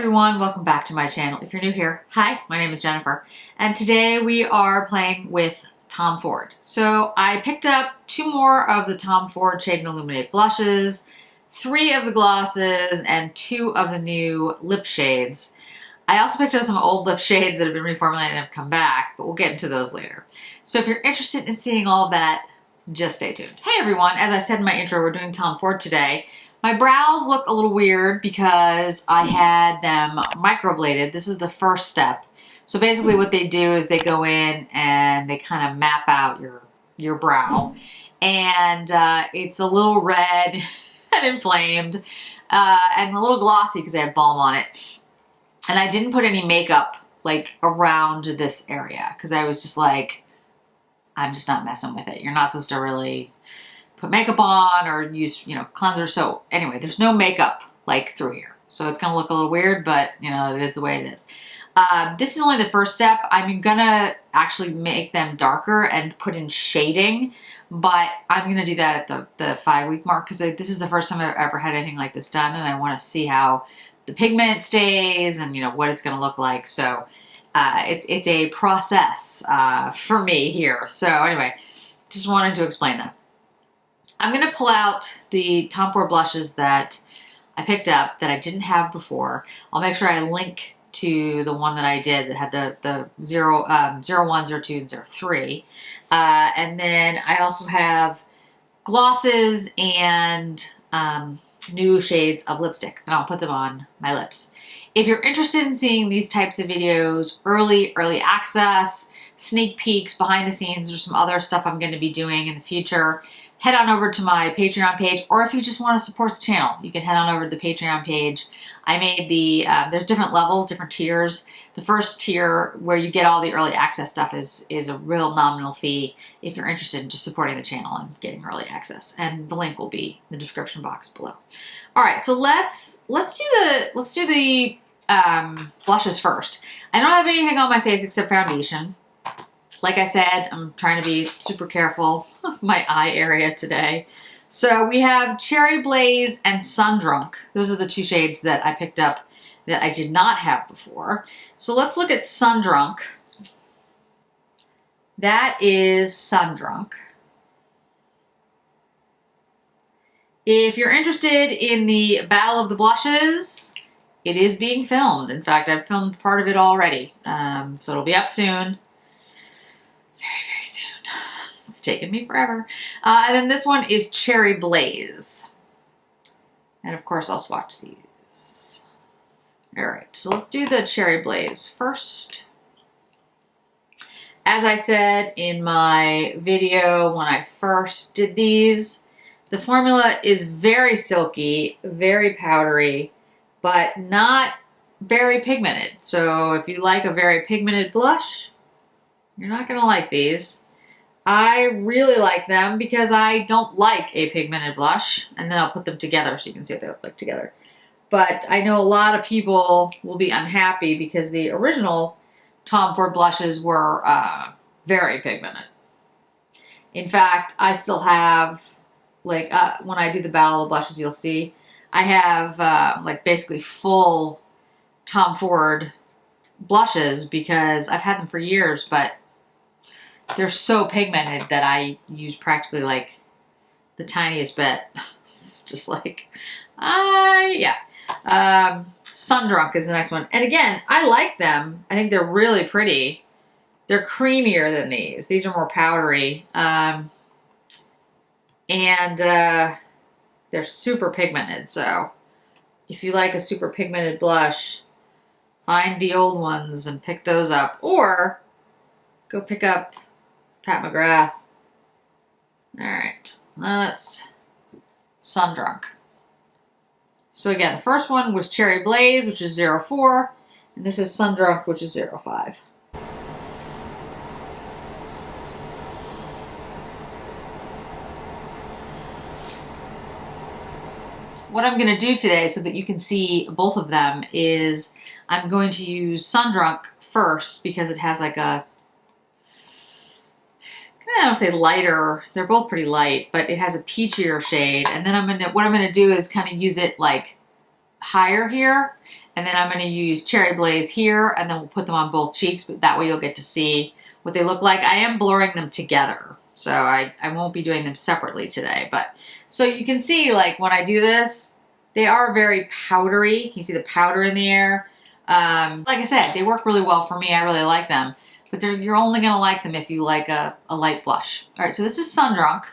everyone, welcome back to my channel. If you're new here, hi, my name is Jennifer, and today we are playing with Tom Ford. So I picked up 2 more of the Tom Ford Shade Illuminate blushes, 3 of the glosses, and 2 of the new lip shades. I also picked up some old lip shades that have been reformulated and have come back, but we'll get into those later. So if you're interested in seeing all of that, just stay tuned. Hey everyone, as I said in my intro, we're doing Tom Ford today. My brows look a little weird because I had them microbladed. This is the first step. So basically what they do is they go in and they kind of map out your brow. And it's a little red and inflamed and a little glossy because I have balm on it. And I didn't put any makeup like around this area because I was just like, I'm just not messing with it. You're not supposed to really put makeup on or use, cleanser. So anyway, there's no makeup like through here. So it's going to look a little weird, but it is the way it is. This is only the first step. I'm going to actually make them darker and put in shading, but I'm going to do that at the 5-week mark because this is the first time I've ever had anything like this done. And I want to see how the pigment stays and, what it's going to look like. So it's a process for me here. So anyway, just wanted to explain that. I'm going to pull out the Tom Ford blushes that I picked up that I didn't have before. I'll make sure I link to the one that I did that had the 01, 02, and 03. And then I also have glosses and new shades of lipstick, and I'll put them on my lips. If you're interested in seeing these types of videos, early access, sneak peeks, behind the scenes, or some other stuff I'm going to be doing in the future, head on over to my Patreon page, or if you just want to support the channel, you can head on over to the Patreon page. I made there's different levels, different tiers. The first tier where you get all the early access stuff is a real nominal fee if you're interested in just supporting the channel and getting early access. And the link will be in the description box below. All right, so let's do the blushes first. I don't have anything on my face except foundation. Like I said, I'm trying to be super careful of my eye area today. So we have Cherry Blaze and Sundrunk. Those are the 2 shades that I picked up that I did not have before. So let's look at Sundrunk. That is Sundrunk. If you're interested in the Battle of the Blushes, it is being filmed. In fact, I've filmed part of it already. So it'll be up soon. Very soon. It's taken me forever. And then this one is Cherry Blaze. And of course I'll swatch these. All right, so let's do the Cherry Blaze first. As I said in my video when I first did these, the formula is very silky, very powdery, but not very pigmented. So if you like a very pigmented blush, you're not going to like these. I really like them because I don't like a pigmented blush. And then I'll put them together so you can see what they look like together. But I know a lot of people will be unhappy because the original Tom Ford blushes were very pigmented. In fact, I still have, like, when I do the Battle of Blushes, you'll see, I have, like, basically full Tom Ford blushes because I've had them for years, but they're so pigmented that I use practically like the tiniest bit. It's just like, yeah. Sundrunk is the next one. And again, I like them. I think they're really pretty. They're creamier than these. These are more powdery. And they're super pigmented. So if you like a super pigmented blush, find the old ones and pick those up. Or go pick up Pat McGrath. All right, that's Sundrunk. So again, the first one was Cherry Blaze, which is 04, and this is Sundrunk, which is 05. What I'm going to do today so that you can see both of them is I'm going to use Sundrunk first because it has like a, I don't say lighter, they're both pretty light, but it has a peachier shade. And then what I'm gonna do is kind of use it like higher here And then I'm going to use Cherry Blaze here, and then we'll put them on both cheeks, but that way you'll get to see what they look like. I am blurring them together, so I won't be doing them separately today. But so you can see, like, when I do this, they are very powdery. Can you see the powder in the air? Like I said, they work really well for me. I really like them. But you're only going to like them if you like a light blush. All right, so this is Sundrunk.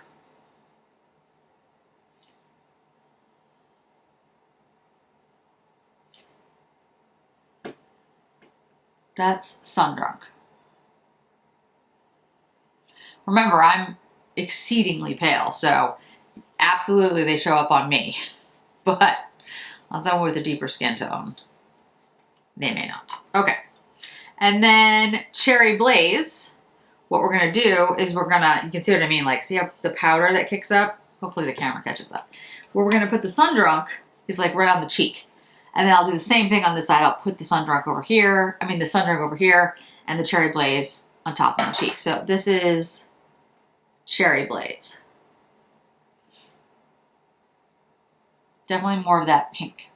That's Sundrunk. Remember, I'm exceedingly pale, so absolutely they show up on me. But on someone with a deeper skin tone, they may not. Okay. And then Cherry Blaze, what we're going to do is we're going to, you can see what I mean, like, see how the powder that kicks up? Hopefully the camera catches that. Where we're going to put the Sundrunk is like right on the cheek. And then I'll do the same thing on this side. I'll put the Sundrunk over here, the Sundrunk over here, and the Cherry Blaze on top of the cheek. So this is Cherry Blaze. Definitely more of that pink.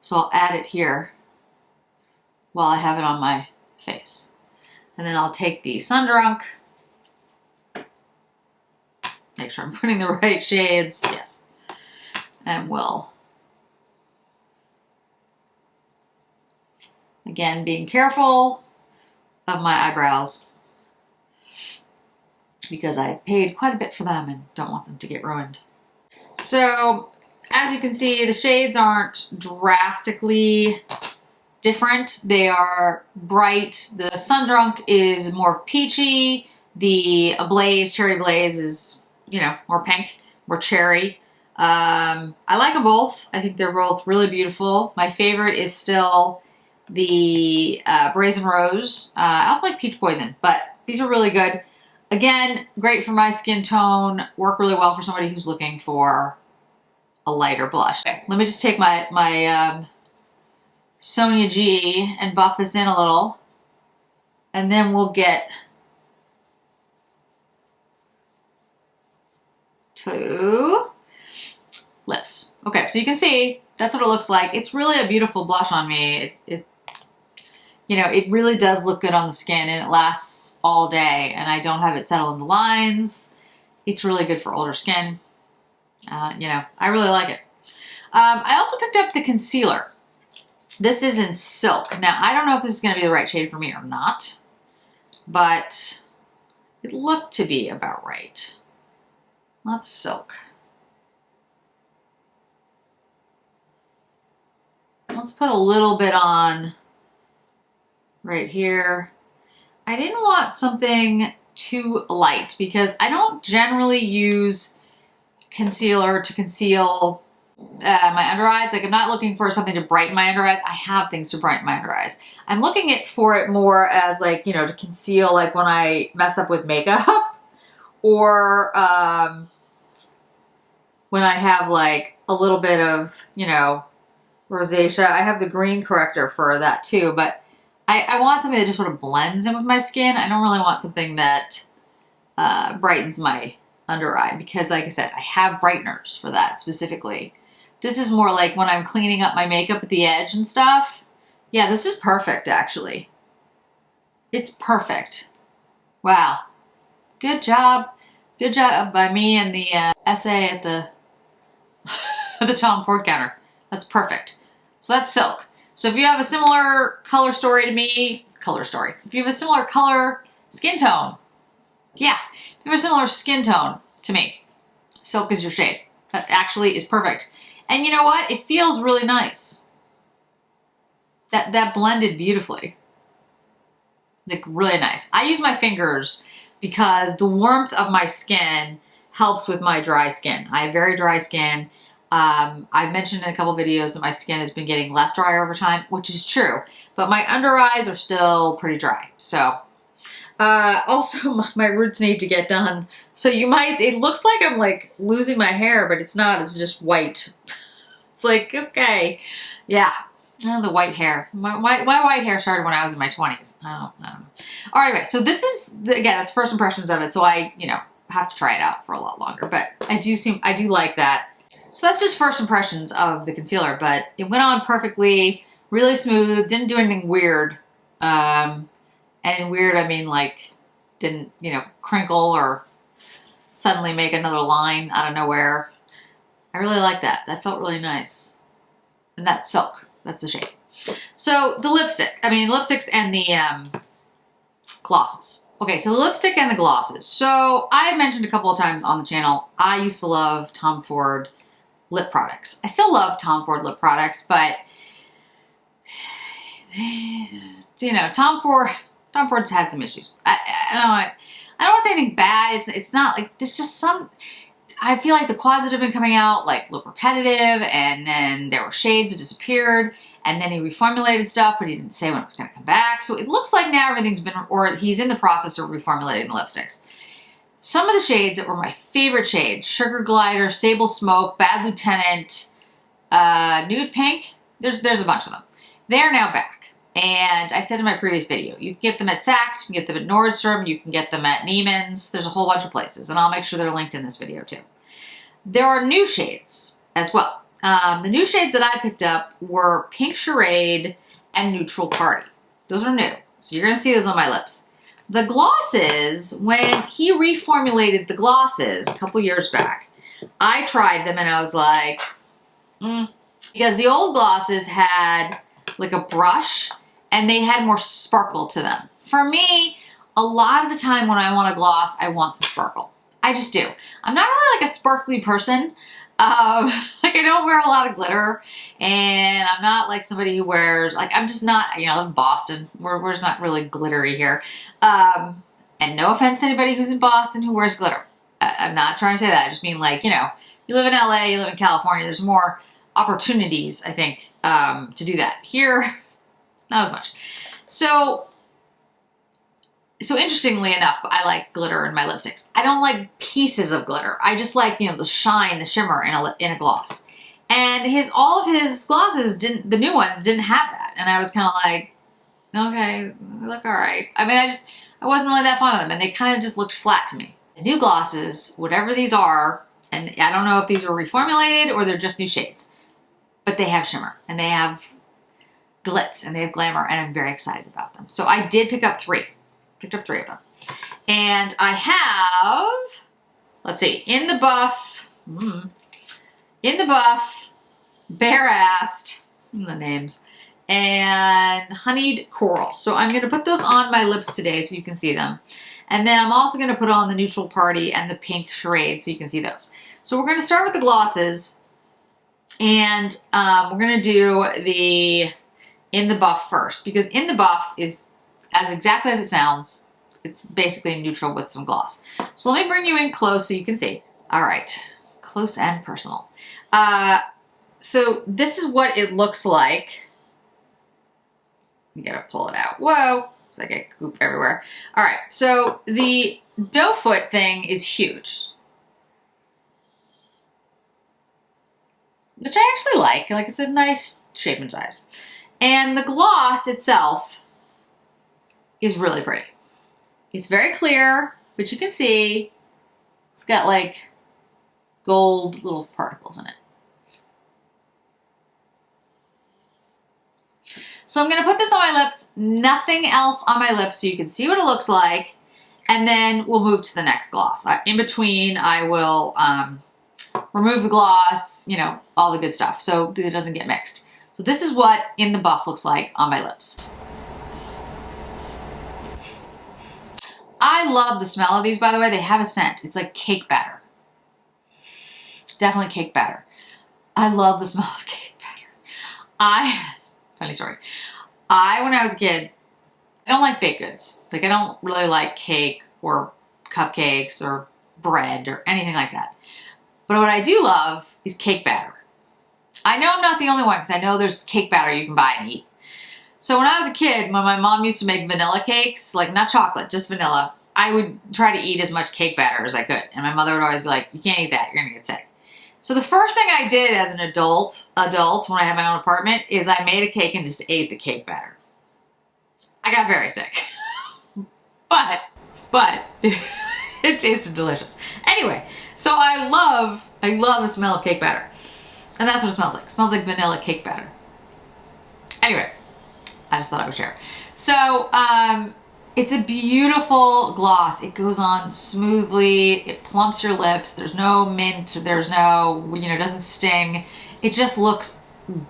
So I'll add it here while I have it on my face. And then I'll take the Sundrunk. Make sure I'm putting the right shades. Yes. And we'll, again, being careful of my eyebrows because I paid quite a bit for them and don't want them to get ruined. So as you can see, the shades aren't drastically different. They are bright. The Sundrunk is more peachy. The Cherry Blaze is, you know, more pink, more cherry. I like them both. I think they're both really beautiful. My favorite is still the Brazen Rose. I also like Peach Poison, but these are really good. Again, great for my skin tone. Work really well for somebody who's looking for a lighter blush. Okay, let me just take my Sonia G and buff this in a little. And then we'll get to lips. Okay, so you can see that's what it looks like. It's really a beautiful blush on me. You know, it really does look good on the skin and it lasts all day and I don't have it settle in the lines. It's really good for older skin. You know, I really like it. I also picked up the concealer. This is in Silk. Now, I don't know if this is going to be the right shade for me or not, but it looked to be about right. That's Silk. Let's put a little bit on right here. I didn't want something too light because I don't generally use concealer to conceal my under eyes. Like, I'm not looking for something to brighten my under eyes. I have things to brighten my under eyes. I'm looking for it more as, like, you know, to conceal, like, when I mess up with makeup or when I have, like, a little bit of, you know, rosacea. I have the green corrector for that too, but I want something that just sort of blends in with my skin. I don't really want something that brightens my under eye because, like I said, I have brighteners for that specifically. This is more like when I'm cleaning up my makeup at the edge and stuff. Yeah, this is perfect, actually. It's perfect. Wow. Good job. Good job by me and the essay at the, the Tom Ford counter. That's perfect. So that's Silk. So if you have a similar color story to me, if you have a similar color skin tone, yeah, if you have a similar skin tone to me, Silk is your shade. That actually is perfect. And you know what? It feels really nice. That blended beautifully. Like, really nice. I use my fingers because the warmth of my skin helps with my dry skin. I have very dry skin. I've mentioned in a couple videos that my skin has been getting less dry over time, which is true. But my under eyes are still pretty dry. So, also my roots need to get done. So it looks like I'm like losing my hair, but it's not. It's just white. It's like, okay. Yeah. Oh, the white hair. My white hair started when I was in my 20s. I don't know. All right, so this is, again, that's first impressions of it. So I have to try it out for a lot longer, but I do like that. So that's just first impressions of the concealer, but it went on perfectly, really smooth, didn't do anything weird. And in weird, I mean like didn't, you know, crinkle or suddenly make another line out of nowhere. I really like that. That felt really nice. And that's Silk. That's the shade. So the lipsticks and the glosses. Okay, so the lipstick and the glosses. So I mentioned a couple of times on the channel, I used to love Tom Ford lip products. I still love Tom Ford lip products, but you know, Tom Ford's had some issues. I don't want to say anything bad. It's not like, there's just some, I feel like the quads that have been coming out like look repetitive, and then there were shades that disappeared, and then he reformulated stuff, but he didn't say when it was going to come back. So it looks like now everything's been, or he's in the process of reformulating the lipsticks. Some of the shades that were my favorite shades, Sugar Glider, Sable Smoke, Bad Lieutenant, Nude Pink, there's a bunch of them. They're now back. And I said in my previous video, you can get them at Saks, you can get them at Nordstrom, you can get them at Neiman's. There's a whole bunch of places, and I'll make sure they're linked in this video too. There are new shades as well. The new shades that I picked up were Pink Charade and Neutral Party. Those are new, so you're going to see those on my lips. The glosses, when he reformulated the glosses a couple years back, I tried them and I was like, because the old glosses had like a brush and they had more sparkle to them. For me, a lot of the time when I want a gloss, I want some sparkle. I just do. I'm not really like a sparkly person. Like I don't wear a lot of glitter, and I'm not like somebody who wears, like I'm just not, you know, I'm in Boston. We're just not really glittery here. And no offense to anybody who's in Boston who wears glitter. I'm not trying to say that. I just mean like, you know, you live in LA, you live in California, there's more opportunities, I think, to do that. Here, not as much. So interestingly enough, I like glitter in my lipsticks. I don't like pieces of glitter. I just like, you know, the shine, the shimmer in a gloss. And all of his glosses the new ones didn't have that. And I was kind of like, okay, they look all right. I mean, I wasn't really that fond of them, and they kind of just looked flat to me. The new glosses, whatever these are, and I don't know if these are reformulated or they're just new shades, but they have shimmer and they have glitz and they have glamour, and I'm very excited about them. So I did pick up three. Picked up three of them. And I have, let's see, In the Buff, Bare-Assed, the names, and Honeyed Coral. So I'm going to put those on my lips today so you can see them. And then I'm also going to put on the Neutral Party and the Pink Charade so you can see those. So we're going to start with the glosses, and we're going to do the In the Buff first, because In the Buff is as exactly as it sounds. It's basically neutral with some gloss. So let me bring you in close so you can see. All right, close and personal. So this is what it looks like. You gotta pull it out. Whoa, it's like a goop everywhere. All right, so the doe foot thing is huge, which I actually like. Like, it's a nice shape and size. And the gloss itself is really pretty. It's very clear, but you can see it's got like gold little particles in it. So I'm going to put this on my lips, nothing else on my lips so you can see what it looks like, and then we'll move to the next gloss. In between, I will remove the gloss, you know, all the good stuff so that it doesn't get mixed. So this is what In the Buff looks like on my lips. I love the smell of these, by the way. They have a scent. It's like cake batter. Definitely cake batter. I love the smell of cake batter. Funny story. When I was a kid, I don't like baked goods. Like, I don't really like cake or cupcakes or bread or anything like that. But what I do love is cake batter. I know I'm not the only one, because I know there's cake batter you can buy and eat. So when I was a kid, when my mom used to make vanilla cakes, like not chocolate, just vanilla, I would try to eat as much cake batter as I could. And my mother would always be like, you can't eat that, you're gonna get sick. So the first thing I did as an adult when I had my own apartment, is I made a cake and just ate the cake batter. I got very sick. But It tasted delicious. Anyway, so I love the smell of cake batter. And that's what it smells like. It smells like vanilla cake batter. Anyway, I just thought I would share. So, it's a beautiful gloss. It goes on smoothly. It plumps your lips. There's no mint. There's no, it doesn't sting. It just looks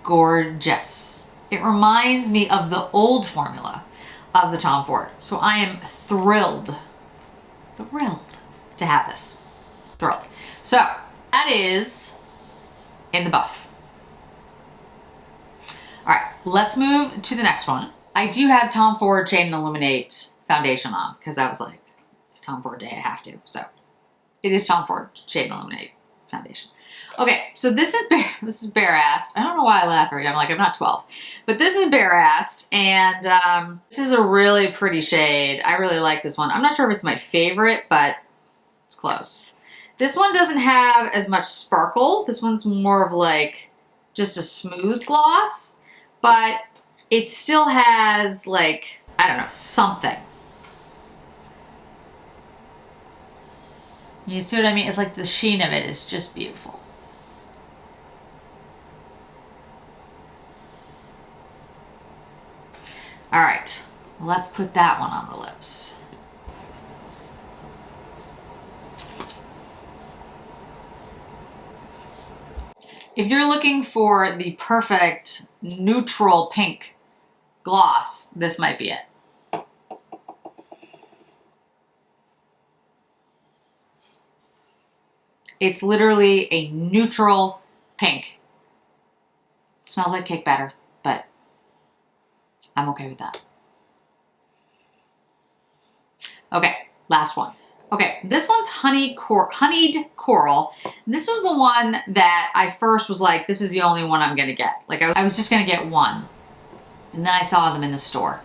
gorgeous. It reminds me of the old formula of the Tom Ford. So I am thrilled to have this. Thrilled. So that is in the buff. All right, let's move to the next one. I do have Tom Ford Shade Illuminate foundation on because I was like, it's Tom Ford day, I have to. So it is Tom Ford Shade Illuminate foundation. Okay, so this is bare-assed. I don't know why I laugh every time. I'm not 12. But this is bare-assed, and this is a really pretty shade. I really like this one. I'm not sure if it's my favorite, but it's close. This one doesn't have as much sparkle. This one's more of like just a smooth gloss, but it still has like, I don't know, something. You see what I mean? It's like the sheen of it is just beautiful. All right, let's put that one on the lips. If you're looking for the perfect neutral pink gloss, this might be it. It's literally a neutral pink. Smells like cake batter, but I'm okay with that. Okay, last one. Okay, this one's honeyed coral. And this was the one that I first was like, this is the only one I'm gonna get. Like I was just gonna get one. And then I saw them in the store.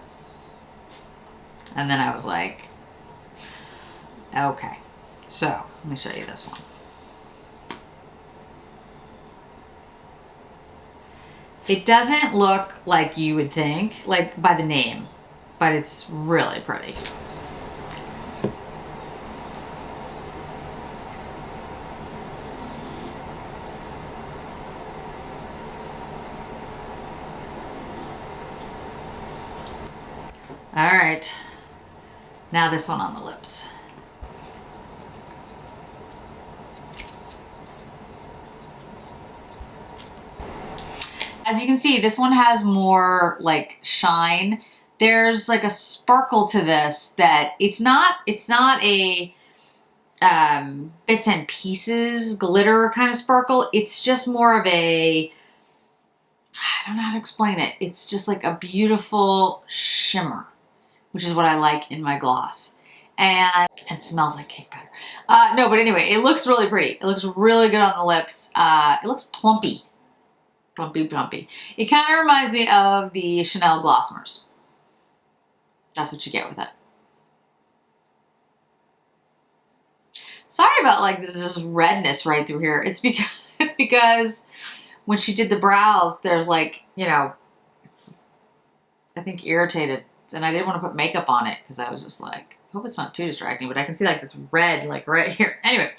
And then I was like, okay. So, let me show you this one. It doesn't look like you would think, like by the name, but it's really pretty. All right, now this one on the lips. As you can see, this one has more like shine. There's like a sparkle to this that it's not a bits and pieces glitter kind of sparkle. It's just more of a, I don't know how to explain it. It's just like a beautiful shimmer, which is what I like in my gloss. And it smells like cake batter. No, but anyway, it looks really pretty. It looks really good on the lips. It looks plumpy. Plumpy. It kind of reminds me of the Chanel Glossomers. That's what you get with it. Sorry about like this is redness right through here. It's because when she did the brows, there's like, it's I think irritated, and I didn't want to put makeup on it because I was just like, I hope it's not too distracting, but I can see like this red like right here. Anyway,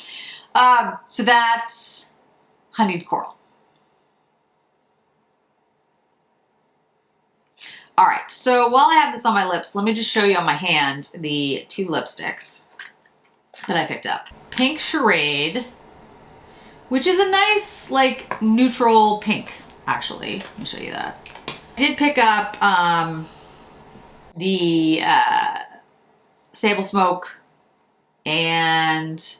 so that's honeyed coral. All right, so while I have this on my lips, let me just show you on my hand the two lipsticks that I picked up. Pink Charade, which is a nice, like, neutral pink, actually. Let me show you that. I did pick up the Sable Smoke and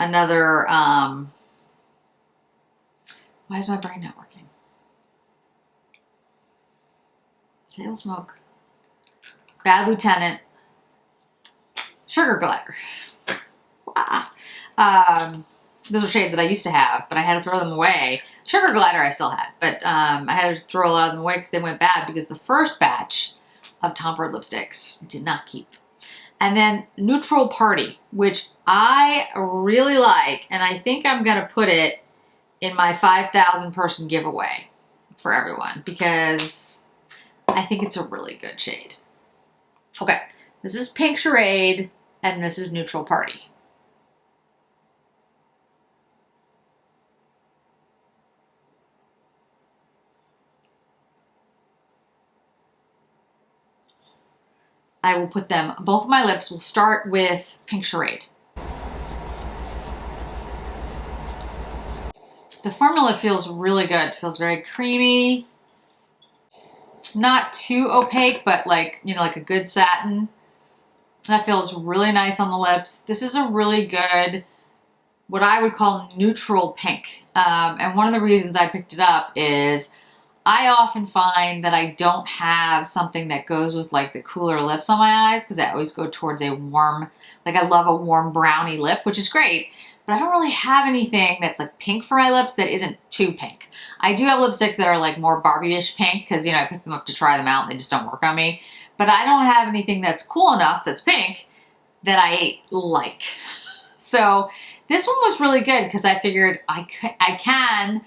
another, why is my brain not working? Sable Smoke, Bad Lieutenant, Sugar Glider. Wow. Those are shades that I used to have, but I had to throw them away. Sugar Glider I still had, but I had to throw a lot of them away because they went bad because the first batch of Tom Ford lipsticks did not keep. And then Neutral Party, which I really like, and I think I'm going to put it in my 5,000 person giveaway for everyone because I think it's a really good shade. Okay, this is Pink Charade, and this is Neutral Party. I will put them, both of my lips. We'll start with Pink Charade. The formula feels really good. It feels very creamy. Not too opaque, but like, you know, like a good satin. That feels really nice on the lips. This is a really good, what I would call neutral pink. And one of the reasons I picked it up is I often find that I don't have something that goes with like the cooler lips on my eyes, because I always go towards a warm, like I love a warm brownie lip, which is great, but I don't really have anything that's like pink for my lips that isn't too pink. I do have lipsticks that are like more Barbie-ish pink, because, you know, I picked them up to try them out and they just don't work on me. But I don't have anything that's cool enough that's pink that I like. So this one was really good because I figured I can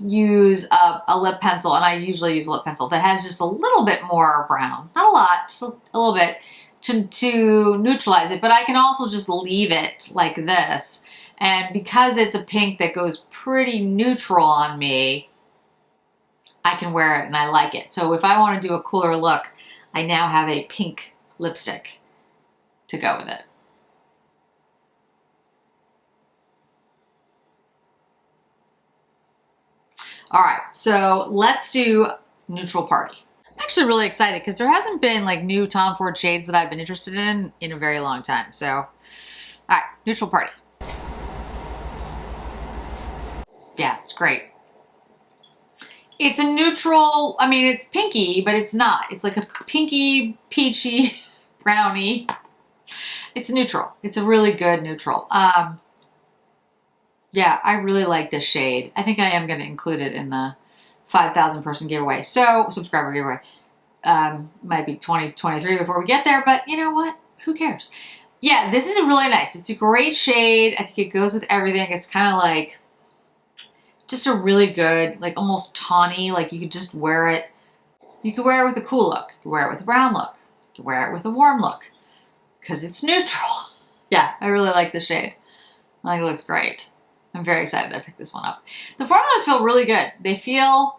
use a lip pencil, and I usually use a lip pencil that has just a little bit more brown. Not a lot, just a little bit to neutralize it. But I can also just leave it like this. And because it's a pink that goes pretty neutral on me, I can wear it and I like it. So if I want to do a cooler look, I now have a pink lipstick to go with it. All right, so let's do Neutral Party. I'm actually really excited because there hasn't been like new Tom Ford shades that I've been interested in a very long time. So, all right, Neutral Party. Yeah, it's great. It's a neutral, I mean, it's pinky, but it's not. It's like a pinky, peachy brownie. It's neutral. It's a really good neutral. Yeah, I really like this shade. I think I am going to include it in the 5,000 person giveaway. So, subscriber giveaway. Might be 2023 before we get there, but you know what? Who cares? Yeah, this is really nice. It's a great shade. I think it goes with everything. It's kind of like just a really good, like almost tawny, like you could just wear it. You could wear it with a cool look. You could wear it with a brown look. You could wear it with a warm look because it's neutral. Yeah, I really like the shade. I think it looks great. I'm very excited I picked this one up. The formulas feel really good. They feel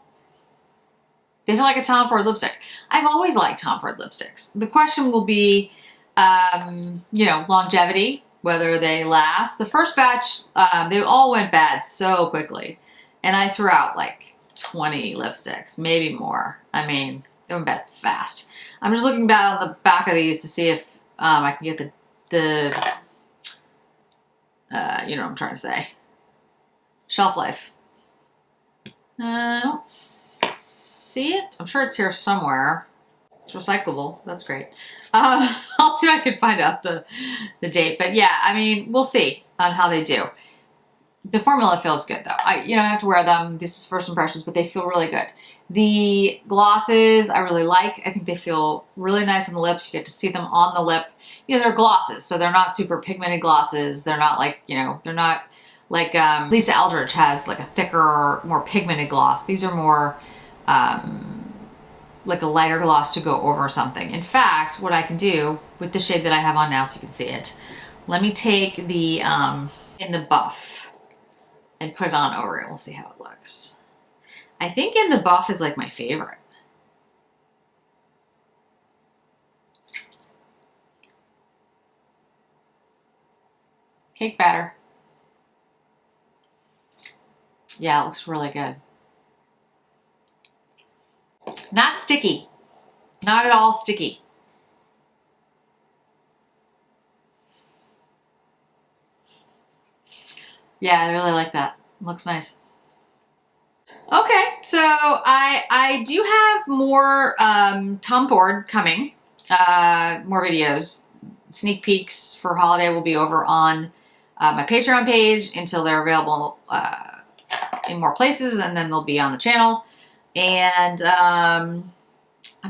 like a Tom Ford lipstick. I've always liked Tom Ford lipsticks. The question will be, you know, longevity, whether they last. The first batch, they all went bad so quickly. And I threw out like 20 lipsticks, maybe more. I mean, they went bad fast. I'm just looking back on the back of these to see if I can get the you know what I'm trying to say. Shelf life. I don't see it. I'm sure it's here somewhere. It's recyclable. That's great. I'll see if I can find out the date. But yeah, I mean, we'll see on how they do. The formula feels good though. You know, I have to wear them. This is first impressions, but they feel really good. The glosses I really like. I think they feel really nice on the lips. You get to see them on the lip. You know, they're glosses, so they're not super pigmented glosses. They're not like, you know, they're not like Lisa Eldridge has like a thicker, more pigmented gloss. These are more like a lighter gloss to go over something. In fact, what I can do with the shade that I have on now so you can see it, let me take the in the buff and put it on over it. We'll see how it looks. I think in the buff is like my favorite. Cake batter. Yeah, it looks really good. Not sticky. Not at all sticky. Yeah, I really like that. Looks nice. Okay, so I do have more Tom Ford coming. More videos. Sneak peeks for holiday will be over on my Patreon page until they're available in more places, and then they'll be on the channel. And I'm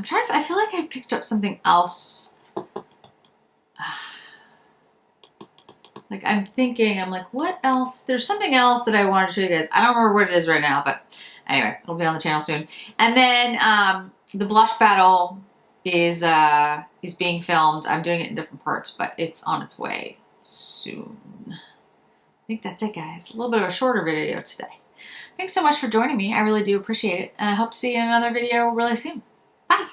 trying to, I feel like I picked up something else. Like I'm thinking, I'm like, what else? There's something else that I wanted to show you guys. I don't remember what it is right now, but anyway, it'll be on the channel soon. And then the blush battle is being filmed. I'm doing it in different parts, but it's on its way soon. I think that's it, guys. A little bit of a shorter video today. Thanks so much for joining me. I really do appreciate it. And I hope to see you in another video really soon. Bye.